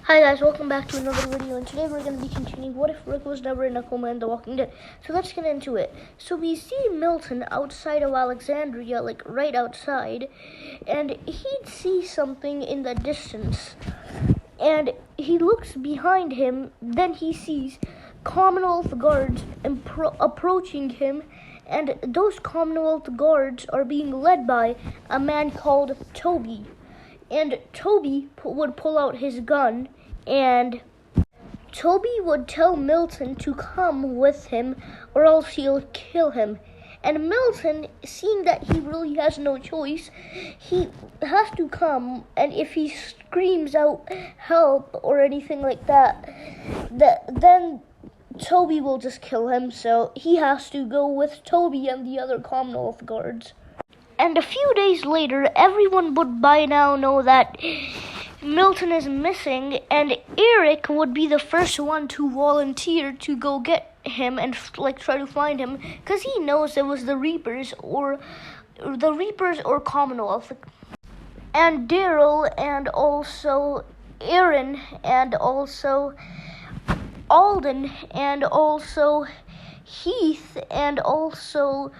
Hi guys, welcome back to another video, and today we're going to be continuing What If Rick Was Never in a Coma in The Walking Dead. So let's get into it. So we see Milton outside of Alexandria, like right outside, and he'd see something in the distance. And he looks behind him, then he sees Commonwealth guards approaching him, and those Commonwealth guards are being led by a man called Toby. And Toby would pull out his gun, and Toby would tell Milton to come with him or else he'll kill him. And Milton, seeing that he really has no choice, he has to come, and if he screams out help or anything like that, then Toby will just kill him, so he has to go with Toby and the other Commonwealth guards. And a few days later, everyone would by now know that Milton is missing, and Eric would be the first one to volunteer to go get him and try to find him, because he knows it was the Reapers or Commonwealth. And Daryl and also Aaron and also Alden and also Heath and also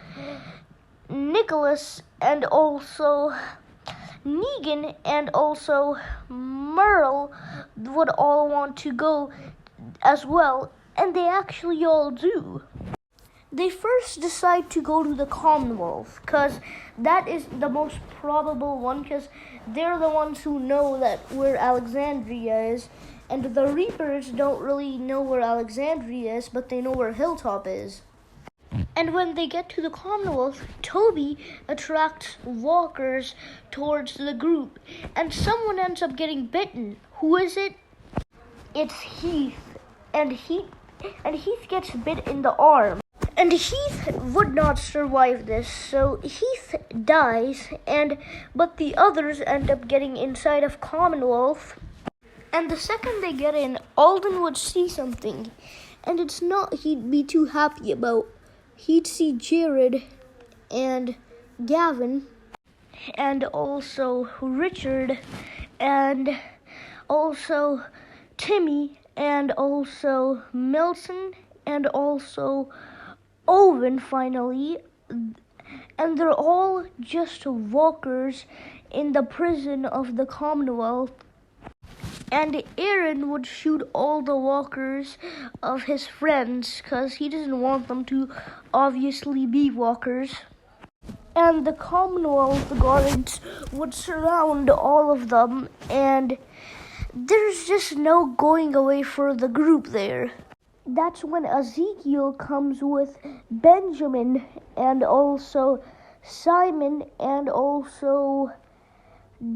Nicholas and also Negan and also Merle would all want to go as well, and they actually all do. They first decide to go to the Commonwealth, because that is the most probable one, because they're the ones who know that where Alexandria is, and the Reapers don't really know where Alexandria is, but they know where Hilltop is. And when they get to the Commonwealth, Toby attracts walkers towards the group, and someone ends up getting bitten. Who is it? It's Heath, and Heath gets bit in the arm. And Heath would not survive this, so Heath dies, but the others end up getting inside of Commonwealth. And the second they get in, Alden would see something, and it's not he'd be too happy about. He'd see Jared and Gavin and also Richard and also Timmy and also Milton and also Owen finally, and they're all just walkers in the prison of the Commonwealth. And Aaron would shoot all the walkers of his friends because he doesn't want them to obviously be walkers. And the Commonwealth guards would surround all of them, and there's just no going away for the group there. That's when Ezekiel comes with Benjamin and also Simon and also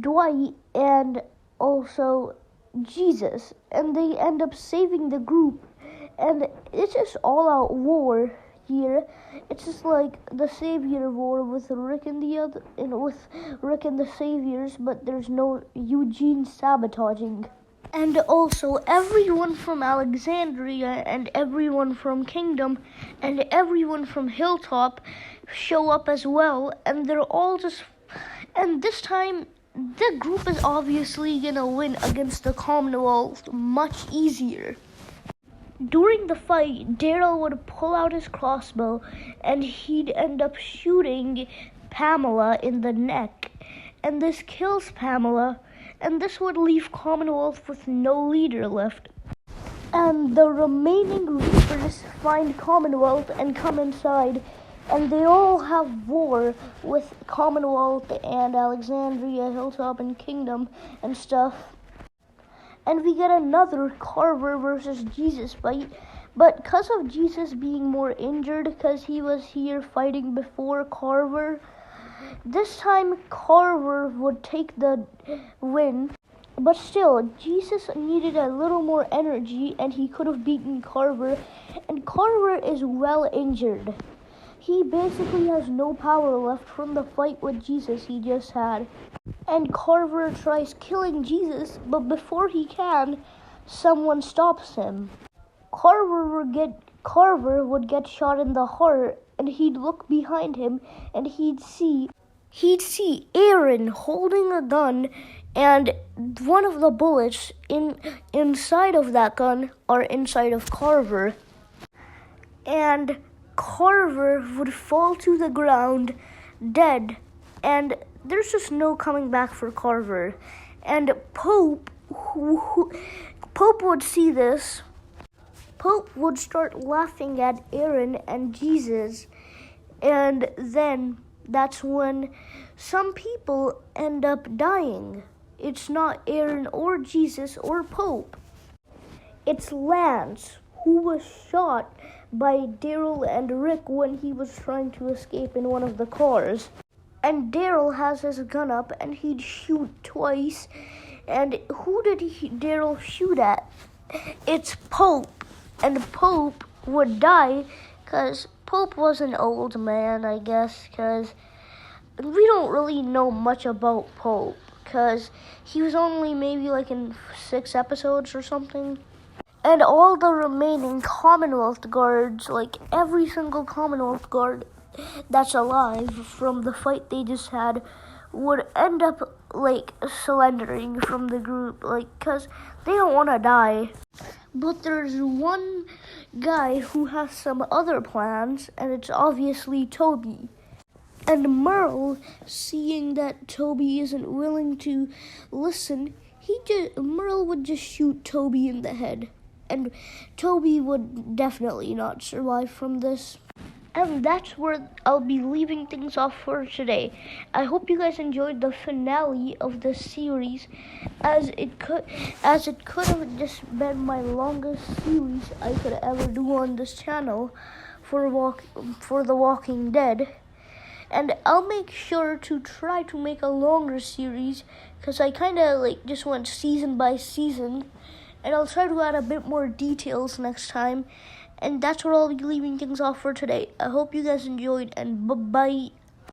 Dwight and also Jesus, and they end up saving the group, and it's just all-out war here. It's just like the Savior War with Rick and the Saviors, but there's no Eugene sabotaging. And also everyone from Alexandria and everyone from Kingdom and everyone from Hilltop show up as well, and they're all just, and this time the group is obviously gonna win against the Commonwealth much easier. During the fight, Daryl would pull out his crossbow and he'd end up shooting Pamela in the neck. And this kills Pamela, and this would leave Commonwealth with no leader left. And the remaining Reapers find Commonwealth and come inside, and they all have war with Commonwealth and Alexandria, Hilltop, and Kingdom and stuff. And we get another Carver versus Jesus fight, but because of Jesus being more injured, because he was here fighting before Carver, this time Carver would take the win. But still, Jesus needed a little more energy, and he could have beaten Carver, and Carver is well injured. He basically has no power left from the fight with Jesus he just had. And Carver tries killing Jesus, but before he can, someone stops him. Carver would get shot in the heart, and he'd look behind him, and he'd see Aaron holding a gun and one of the bullets inside of that gun are inside of Carver, and Carver would fall to the ground dead, and there's just no coming back for Carver. And Pope would see this. Pope would start laughing at Aaron and Jesus, and then that's when some people end up dying. It's not Aaron or Jesus or Pope. It's Lance, who was shot by Daryl and Rick when he was trying to escape in one of the cars. And Daryl has his gun up and he'd shoot twice. And who did Daryl shoot at? It's Pope. And Pope would die because Pope was an old man, I guess, because we don't really know much about Pope because he was only maybe like in 6 episodes or something. And all the remaining Commonwealth guards, like every single Commonwealth guard that's alive from the fight they just had, would end up like surrendering from the group, like, because they don't want to die. But there's one guy who has some other plans, and it's obviously Toby. And Merle, seeing that Toby isn't willing to listen, Merle would just shoot Toby in the head. And Toby would definitely not survive from this. And that's where I'll be leaving things off for today. I hope you guys enjoyed the finale of the series, as it could have just been my longest series I could ever do on this channel for The Walking Dead. And I'll make sure to try to make a longer series, because I kind of like just went season by season. And I'll try to add a bit more details next time. And that's where I'll be leaving things off for today. I hope you guys enjoyed, and bye-bye.